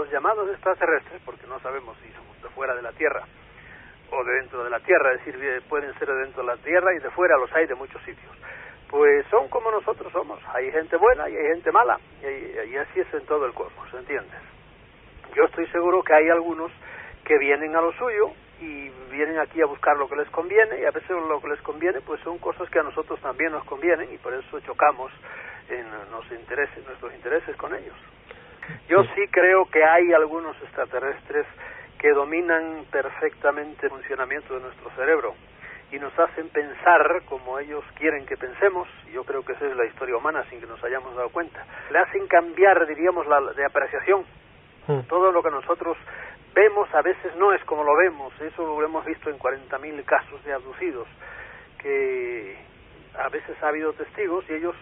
los llamados extraterrestres, porque no sabemos si son de fuera de la Tierra o de dentro de la Tierra, es decir, pueden ser de dentro de la Tierra y de fuera, los hay de muchos sitios. Pues son como nosotros somos, hay gente buena y hay gente mala, y así es en todo el cosmos, ¿entiendes? Yo estoy seguro que hay algunos que vienen a lo suyo y vienen aquí a buscar lo que les conviene, y a veces lo que les conviene pues son cosas que a nosotros también nos convienen, y por eso chocamos en nuestros intereses con ellos. Yo sí creo que hay algunos extraterrestres que dominan perfectamente el funcionamiento de nuestro cerebro y nos hacen pensar como ellos quieren que pensemos, y yo creo que esa es la historia humana sin que nos hayamos dado cuenta. Le hacen cambiar, diríamos, de apreciación. Todo lo que nosotros vemos a veces no es como lo vemos. Eso lo hemos visto en 40.000 casos de abducidos, que a veces ha habido testigos y ellos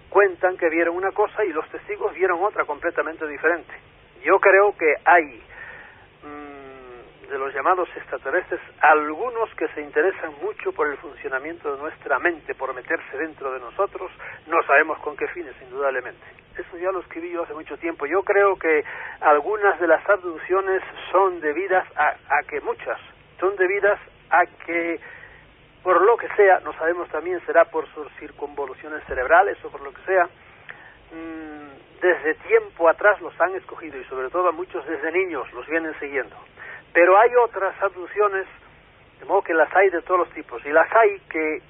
cuentan que vieron una cosa y los testigos vieron otra completamente diferente. Yo creo que hay de los llamados extraterrestres algunos que se interesan mucho por el funcionamiento de nuestra mente, por meterse dentro de nosotros, no sabemos con qué fines, indudablemente. Eso ya lo escribí yo hace mucho tiempo. Yo creo que algunas de las abducciones son debidas a que muchas son debidas a que, por lo que sea, no sabemos también, será por sus circunvoluciones cerebrales o por lo que sea, desde tiempo atrás los han escogido, y sobre todo a muchos desde niños los vienen siguiendo. Pero hay otras abducciones, de modo que las hay de todos los tipos, y las hay que,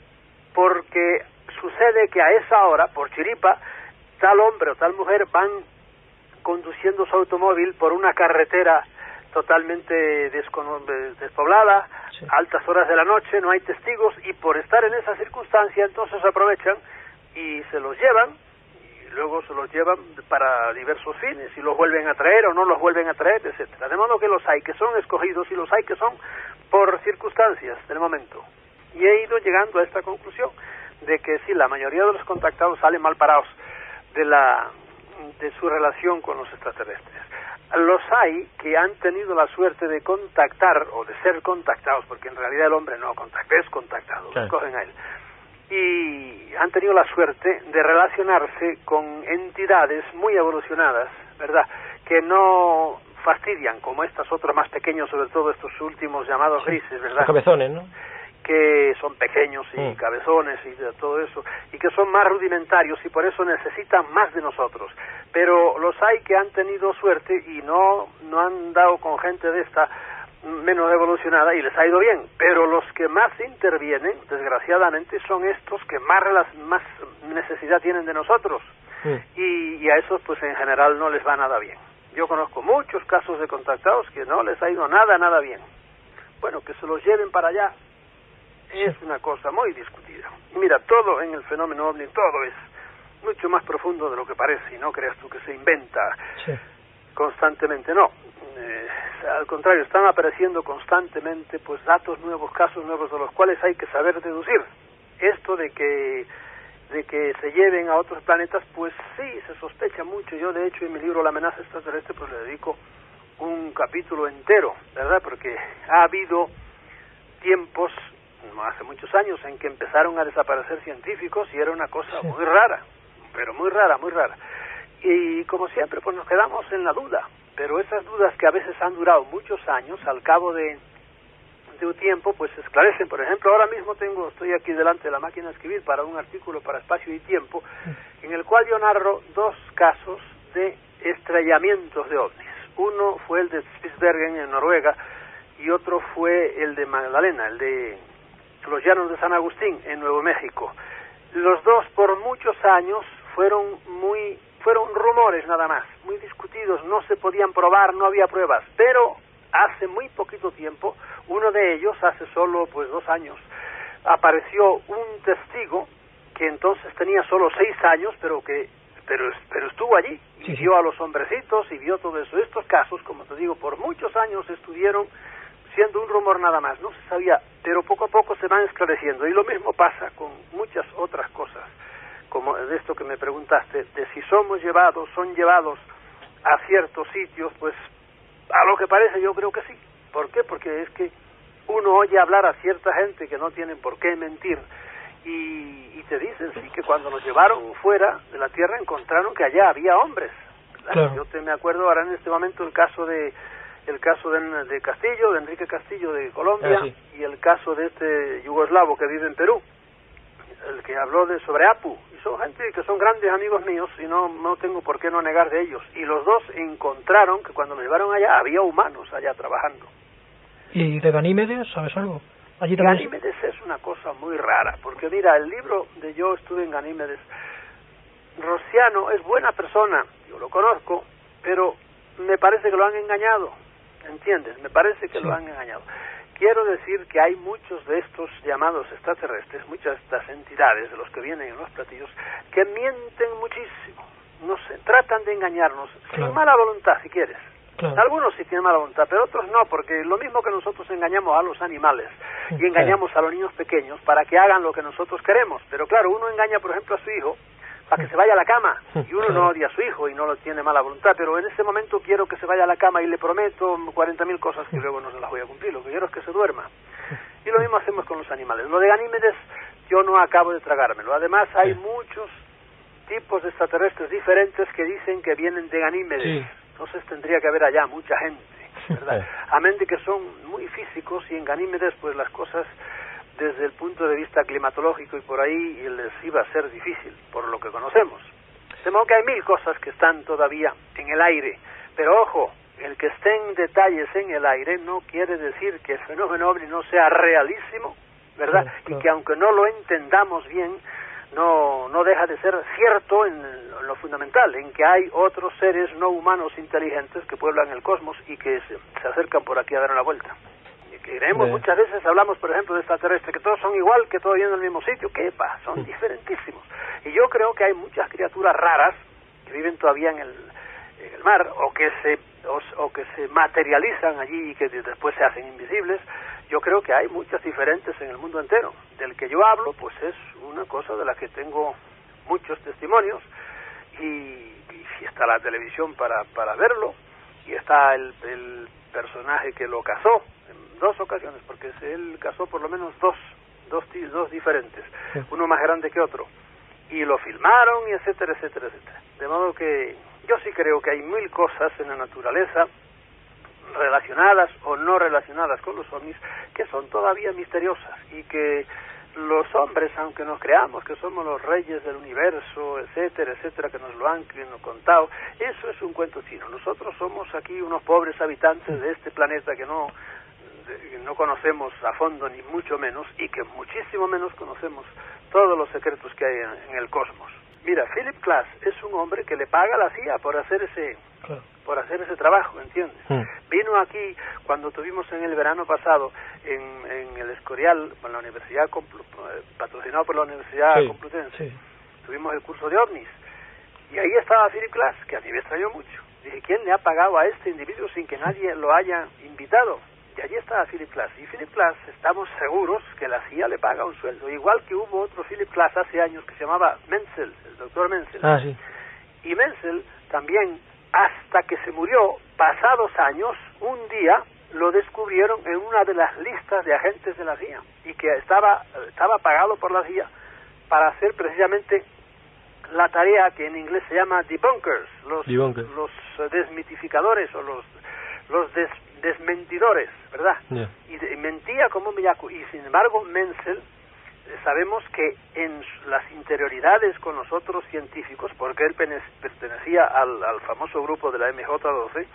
porque sucede que a esa hora, por chiripa, tal hombre o tal mujer van conduciendo su automóvil por una carretera totalmente despoblada, sí, altas horas de la noche, no hay testigos, y por estar en esa circunstancia entonces aprovechan y se los llevan, y luego se los llevan para diversos fines, y los vuelven a traer o no los vuelven a traer, etcétera. De modo que los hay que son escogidos y los hay que son por circunstancias del momento. Y he ido llegando a esta conclusión de que sí, la mayoría de los contactados salen mal parados de su relación con los extraterrestres. Los hay que han tenido la suerte de contactar o de ser contactados, porque en realidad el hombre no contacta, es contactado, lo escogen a él. Y han tenido la suerte de relacionarse con entidades muy evolucionadas, ¿verdad?, que no fastidian, como estos otros más pequeños, sobre todo estos últimos llamados grises, ¿verdad? Los cabezones, ¿no? Que son pequeños y cabezones y de todo eso, y que son más rudimentarios y por eso necesitan más de nosotros. Pero los hay que han tenido suerte y no han dado con gente de esta menos evolucionada y les ha ido bien, pero los que más intervienen, desgraciadamente, son estos que más necesidad tienen de nosotros, y a esos pues en general no les va nada bien. Yo conozco muchos casos de contactados que no les ha ido nada bien. Bueno, que se los lleven para allá es una cosa muy discutida. Y mira, todo en el fenómeno OVNI, todo es mucho más profundo de lo que parece, y no creas tú que se inventa constantemente, no. Al contrario, están apareciendo constantemente pues datos nuevos, casos nuevos, de los cuales hay que saber deducir. Esto de que se lleven a otros planetas, pues sí, se sospecha mucho. Yo, de hecho, en mi libro La amenaza extraterrestre, pues le dedico un capítulo entero, ¿verdad? Porque ha habido tiempos, hace muchos años, en que empezaron a desaparecer científicos y era una cosa muy rara, pero muy rara. Y como siempre, pues nos quedamos en la duda. Pero esas dudas que a veces han durado muchos años, al cabo de un tiempo, pues se esclarecen. Por ejemplo, ahora mismo estoy aquí delante de la máquina de escribir para un artículo para Espacio y Tiempo, en el cual yo narro 2 casos de estrellamientos de ovnis. Uno fue el de Spitsbergen en Noruega y otro fue el de Magdalena, el de los Llanos de San Agustín en Nuevo México. Los dos por muchos años fueron rumores nada más, muy discutidos, no se podían probar, no había pruebas, pero hace muy poquito tiempo, uno de ellos, hace solo 2 años, apareció un testigo que entonces tenía solo 6 años, pero estuvo allí, y vio a los hombrecitos y vio todo eso. Estos casos, como te digo, por muchos años estuvieron siendo un rumor nada más, no se sabía, pero poco a poco se van esclareciendo, y lo mismo pasa con muchas otras cosas, como de esto que me preguntaste, de si son llevados a ciertos sitios, pues a lo que parece yo creo que sí. ¿Por qué? Porque es que uno oye hablar a cierta gente que no tienen por qué mentir, y te dicen sí que cuando los llevaron fuera de la Tierra encontraron que allá había hombres. ¿verdad? Claro. Yo me acuerdo ahora en este momento el caso de Castillo, de Enrique Castillo de Colombia, sí. y el caso de este yugoslavo que vive en Perú, el que habló sobre Apu. Y son gente que son grandes amigos míos y no tengo por qué no negar de ellos. Y los dos encontraron que cuando me llevaron allá había humanos allá trabajando. ¿Y de Ganímedes sabes algo? Allí también... Ganímedes es una cosa muy rara, porque mira, el libro de Yo estuve en Ganímedes, Rociano es buena persona, yo lo conozco, pero me parece que lo han engañado, ¿entiendes? Me parece que lo han engañado. Quiero decir que hay muchos de estos llamados extraterrestres, muchas de estas entidades de los que vienen en los platillos, que mienten muchísimo, no sé, tratan de engañarnos, sin mala voluntad si quieres. Claro. Algunos sí tienen mala voluntad, pero otros no, porque lo mismo que nosotros engañamos a los animales y engañamos a los niños pequeños para que hagan lo que nosotros queremos, pero claro, uno engaña por ejemplo a su hijo para que se vaya a la cama, y uno no odia a su hijo y no lo tiene mala voluntad, pero en ese momento quiero que se vaya a la cama y le prometo 40.000 cosas que luego no se las voy a cumplir, lo que quiero es que se duerma. Y lo mismo hacemos con los animales. Lo de Ganímedes yo no acabo de tragármelo, además hay muchos tipos de extraterrestres diferentes que dicen que vienen de Ganímedes. Entonces tendría que haber allá mucha gente, ¿verdad? Amén de que son muy físicos y en Ganímedes pues las cosas desde el punto de vista climatológico y por ahí les iba a ser difícil, por lo que conocemos. De modo que hay 1000 cosas que están todavía en el aire, pero ojo, el que estén detalles en el aire no quiere decir que el fenómeno ovni no sea realísimo, ¿verdad? Y que aunque no lo entendamos bien, no deja de ser cierto en lo fundamental, en que hay otros seres no humanos inteligentes que pueblan el cosmos y que se acercan por aquí a dar una vuelta. Y que creemos, muchas veces hablamos, por ejemplo, de extraterrestres, que todos son igual, que todos viven en el mismo sitio. ¿Qué pasa? Son diferentísimos. Y yo creo que hay muchas criaturas raras que viven todavía en el mar o que se materializan allí y que después se hacen invisibles. Yo creo que hay muchas diferentes en el mundo entero. Del que yo hablo, pues es una cosa de la que tengo muchos testimonios y está la televisión para verlo y está el personaje que lo casó en 2 ocasiones, porque él casó por lo menos dos diferentes, uno más grande que otro, y lo filmaron y etcétera, etcétera, etcétera. De modo que yo sí creo que hay 1000 cosas en la naturaleza relacionadas o no relacionadas con los ovnis que son todavía misteriosas y que los hombres, aunque nos creamos que somos los reyes del universo, etcétera, etcétera, que nos lo han contado, eso es un cuento chino. Nosotros somos aquí unos pobres habitantes de este planeta que no conocemos a fondo ni mucho menos y que muchísimo menos conocemos todos los secretos que hay en el cosmos. Mira, Philip Glass es un hombre que le paga a la CIA por hacer ese trabajo, ¿entiendes? Vino aquí cuando tuvimos en el verano pasado en el Escorial, con la universidad patrocinado por la Universidad Complutense. Tuvimos el curso de ovnis y ahí estaba Philip Glass, que a mí me extrañó mucho. Dije, ¿quién le ha pagado a este individuo sin que nadie lo haya invitado? Y allí estaba Philip Glass. Y Philip Glass, estamos seguros que la CIA le paga un sueldo. Igual que hubo otro Philip Glass hace años que se llamaba Menzel, el doctor Menzel. Y Menzel también, hasta que se murió, pasados años, un día lo descubrieron en una de las listas de agentes de la CIA. Y que estaba pagado por la CIA para hacer precisamente la tarea que en inglés se llama debunkers, los desmitificadores o los desmentidores, ¿verdad? Y mentía como un bellaco. Y sin embargo Menzel, sabemos que en las interioridades con los otros científicos, porque él pertenecía al famoso grupo de la MJ-12,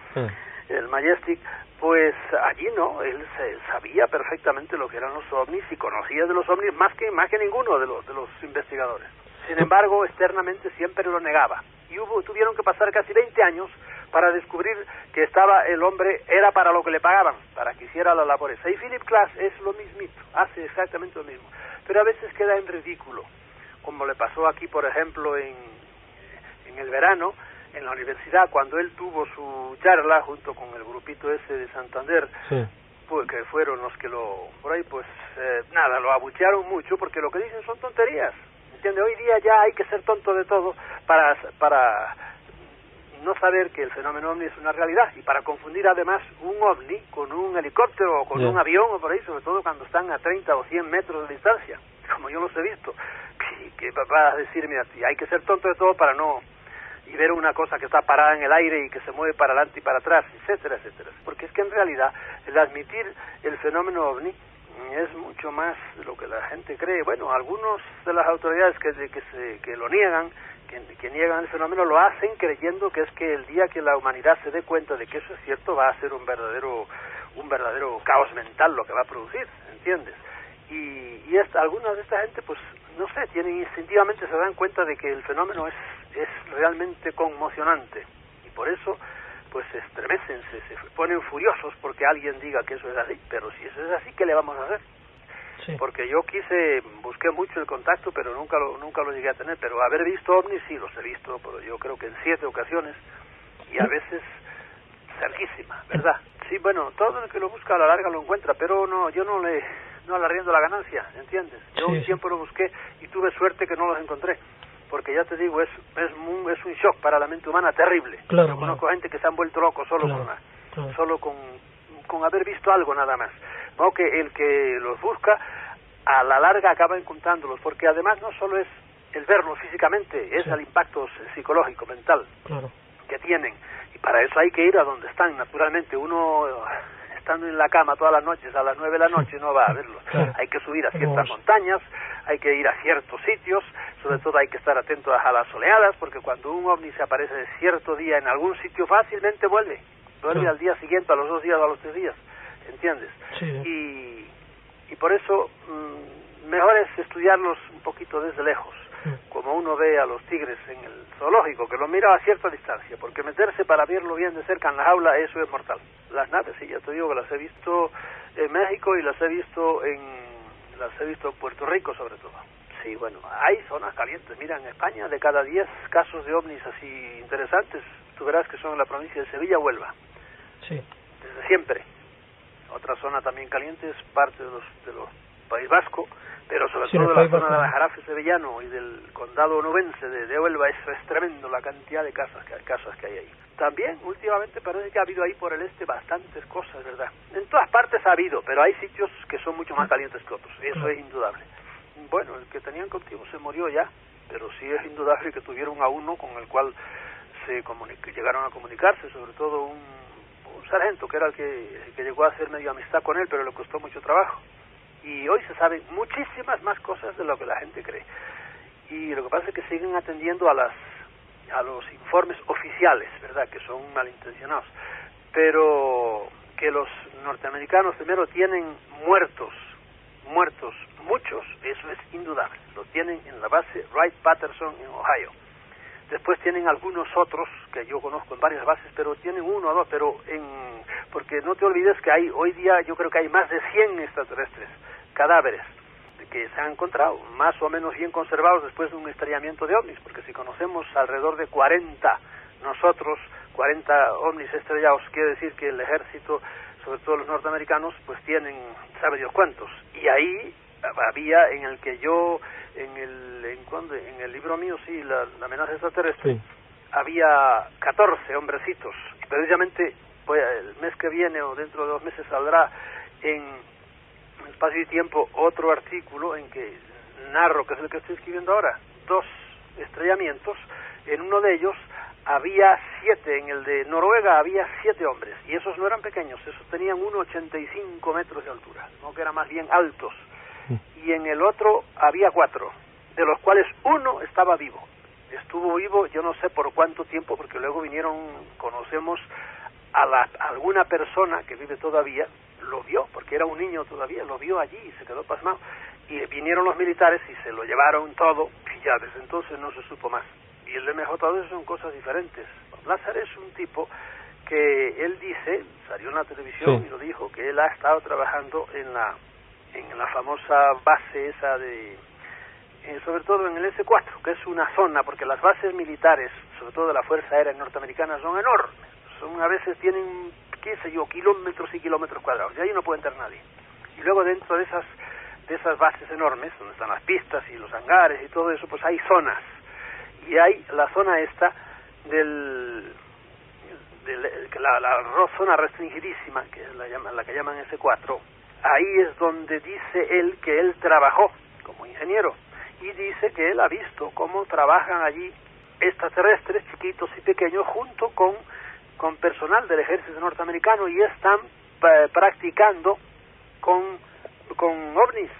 el Majestic, pues allí no, él sabía perfectamente lo que eran los ovnis y conocía de los ovnis más que ninguno de los investigadores. Sin embargo, externamente siempre lo negaba. Y tuvieron que pasar casi 20 años para descubrir que el hombre era para lo que le pagaban, para que hiciera la labor esa. Y Philip Glass es lo mismito, hace exactamente lo mismo. Pero a veces queda en ridículo, como le pasó aquí, por ejemplo, en el verano, en la universidad, cuando él tuvo su charla junto con el grupito ese de Santander, pues, que fueron los que lo abuchearon mucho, porque lo que dicen son tonterías. ¿Entiende? Hoy día ya hay que ser tonto de todo para no saber que el fenómeno ovni es una realidad y para confundir además un ovni con un helicóptero o con un avión o por ahí, sobre todo cuando están a 30 o 100 metros de distancia, como yo los he visto. Que va a decirme a ti, hay que ser tonto de todo para no y ver una cosa que está parada en el aire y que se mueve para adelante y para atrás, etcétera, etcétera. Porque es que en realidad el admitir el fenómeno ovni es mucho más de lo que la gente cree. Bueno, algunos de las autoridades que lo niegan, que niegan el fenómeno, lo hacen creyendo que es que el día que la humanidad se dé cuenta de que eso es cierto, va a ser un verdadero caos mental lo que va a producir, ¿entiendes? Y algunas de esta gente, pues, no sé, instintivamente se dan cuenta de que el fenómeno es realmente conmocionante, y por eso pues se estremecen, se ponen furiosos porque alguien diga que eso es así. Pero si eso es así, ¿qué le vamos a hacer? Sí. Porque yo busqué mucho el contacto, pero nunca lo llegué a tener. Pero haber visto ovnis, sí, los he visto, pero yo creo que en 7 ocasiones, y a veces cerquísima, ¿verdad? Sí, bueno, todo el que lo busca a la larga lo encuentra, pero yo no le arriendo la ganancia, ¿entiendes? Yo un tiempo lo busqué y tuve suerte que no los encontré, porque ya te digo, es un shock para la mente humana terrible. Claro, Conozco gente que se han vuelto locos solo con haber visto algo nada más. No, que el que los busca a la larga acaba encontrándolos, porque además no solo es el verlos físicamente, es el impacto psicológico, mental que tienen, y para eso hay que ir a donde están. Naturalmente, uno estando en la cama todas las noches a las 9 de la noche no va a verlos. Hay que subir a ciertas montañas, hay que ir a ciertos sitios, sobre todo hay que estar atento a las oleadas, porque cuando un ovni se aparece de cierto día en algún sitio, fácilmente vuelve al día siguiente, a los 2 días o a los 3 días, ¿entiendes? Sí. Y por eso mejor es estudiarlos un poquito desde lejos, como uno ve a los tigres en el zoológico, que lo mira a cierta distancia, porque meterse para verlo bien de cerca en la jaula, eso es mortal. Las naves, sí, ya te digo que las he visto en México y las he visto en Puerto Rico sobre todo. Sí, bueno, hay zonas calientes. Mira, en España, de cada 10 casos de ovnis así interesantes, tú verás que son en la provincia de Sevilla, Huelva. Sí. Desde siempre. Otra zona también caliente es parte de los País Vasco, pero sobre todo de la zona de Aljarafe sevillano y del condado onubense de Huelva. Es tremendo la cantidad de casas que hay ahí. También últimamente parece que ha habido ahí por el este bastantes cosas, ¿verdad? En todas partes ha habido, pero hay sitios que son mucho más calientes que otros, eso es indudable. Bueno, el que tenían contigo se murió ya, pero sí es indudable que tuvieron a uno con el cual llegaron a comunicarse, sobre todo un sargento que era el que llegó a hacer medio amistad con él, pero le costó mucho trabajo. Y hoy se saben muchísimas más cosas de lo que la gente cree. Y lo que pasa es que siguen atendiendo a los informes oficiales, ¿verdad?, que son malintencionados. Pero que los norteamericanos primero tienen muertos, muchos, eso es indudable. Lo tienen en la base Wright-Patterson en Ohio. Después tienen algunos otros que yo conozco en varias bases, pero tienen 1 o 2, porque no te olvides que hoy día yo creo que hay más de 100 extraterrestres, cadáveres, que se han encontrado, más o menos bien conservados después de un estrellamiento de ovnis, porque si conocemos alrededor de 40 ovnis estrellados, quiere decir que el ejército, sobre todo los norteamericanos, pues tienen, sabe Dios cuántos. Y ahí había en el libro mío, sí, la amenaza extraterrestre, había 14 hombrecitos. Y precisamente pues, el mes que viene o dentro de 2 meses saldrá en Espacio y Tiempo otro artículo en que narro, que es el que estoy escribiendo ahora, 2 estrellamientos. En uno de ellos había 7, en el de Noruega había 7 hombres, y esos no eran pequeños, esos tenían 1,85 metros de altura, no, que eran más bien altos. Y en el otro había 4, de los cuales uno estaba vivo. Estuvo vivo yo no sé por cuánto tiempo, porque luego conocemos a alguna persona que vive todavía, lo vio, porque era un niño todavía, lo vio allí y se quedó pasmado. Y vinieron los militares y se lo llevaron todo, y ya desde entonces no se supo más. Y el MJ todo eso son cosas diferentes. Lázaro es un tipo que él dice, salió en la televisión y lo dijo, que él ha estado trabajando en la famosa base esa sobre todo en el S4, que es una zona, porque las bases militares, sobre todo de la Fuerza Aérea Norteamericana, son enormes. A veces tienen, qué sé yo, kilómetros y kilómetros cuadrados, y ahí no puede entrar nadie. Y luego dentro de esas bases enormes, donde están las pistas y los hangares y todo eso, pues hay zonas. Y hay la zona esta la zona restringidísima, que es la que llaman S4, ahí es donde dice él que él trabajó como ingeniero, y dice que él ha visto cómo trabajan allí extraterrestres chiquitos y pequeños junto con personal del ejército norteamericano y están practicando con ovnis,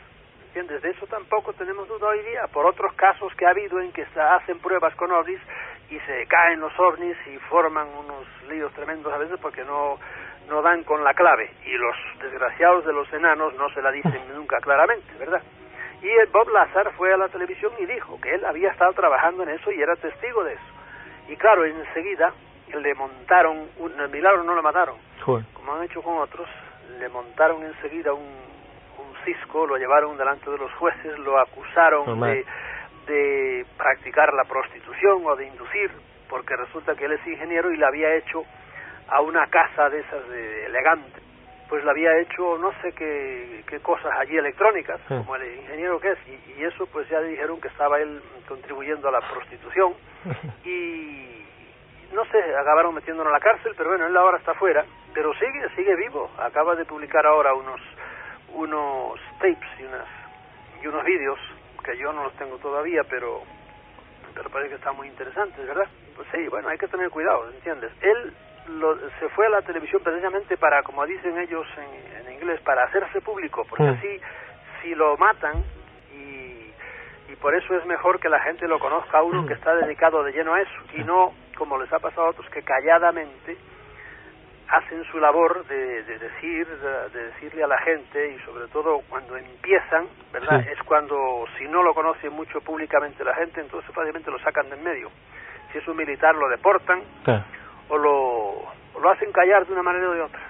¿entiendes? De eso tampoco tenemos duda hoy día, por otros casos que ha habido en que se hacen pruebas con ovnis y se caen los ovnis y forman unos líos tremendos a veces porque no dan con la clave, y los desgraciados de los enanos no se la dicen nunca claramente, ¿verdad? Y Bob Lazar fue a la televisión y dijo que él había estado trabajando en eso y era testigo de eso. Y claro, enseguida le montaron, el milagro no lo mataron, como han hecho con otros, le montaron enseguida un cisco, lo llevaron delante de los jueces, lo acusaron de practicar la prostitución o de inducir, porque resulta que él es ingeniero y le había hecho a una casa de esas de elegante, pues le había hecho no sé qué cosas allí electrónicas, como el ingeniero que es, y eso pues ya le dijeron que estaba él contribuyendo a la prostitución, y no sé, acabaron metiéndolo en la cárcel, pero bueno, él ahora está fuera, pero sigue vivo, acaba de publicar ahora unos tapes y unos vídeos, que yo no los tengo todavía, pero parece que están muy interesantes, ¿verdad? Pues sí, bueno, hay que tener cuidado, ¿entiendes? Él se fue a la televisión precisamente para, como dicen ellos en inglés, para hacerse público, porque así, si lo matan, y por eso es mejor que la gente lo conozca a uno que está dedicado de lleno a eso, y no, como les ha pasado a otros, que calladamente hacen su labor de decirle a la gente, y sobre todo cuando empiezan, ¿verdad? Es cuando, si no lo conoce mucho públicamente la gente, entonces fácilmente lo sacan de en medio. Si es un militar lo deportan, o lo hacen callar de una manera o de otra.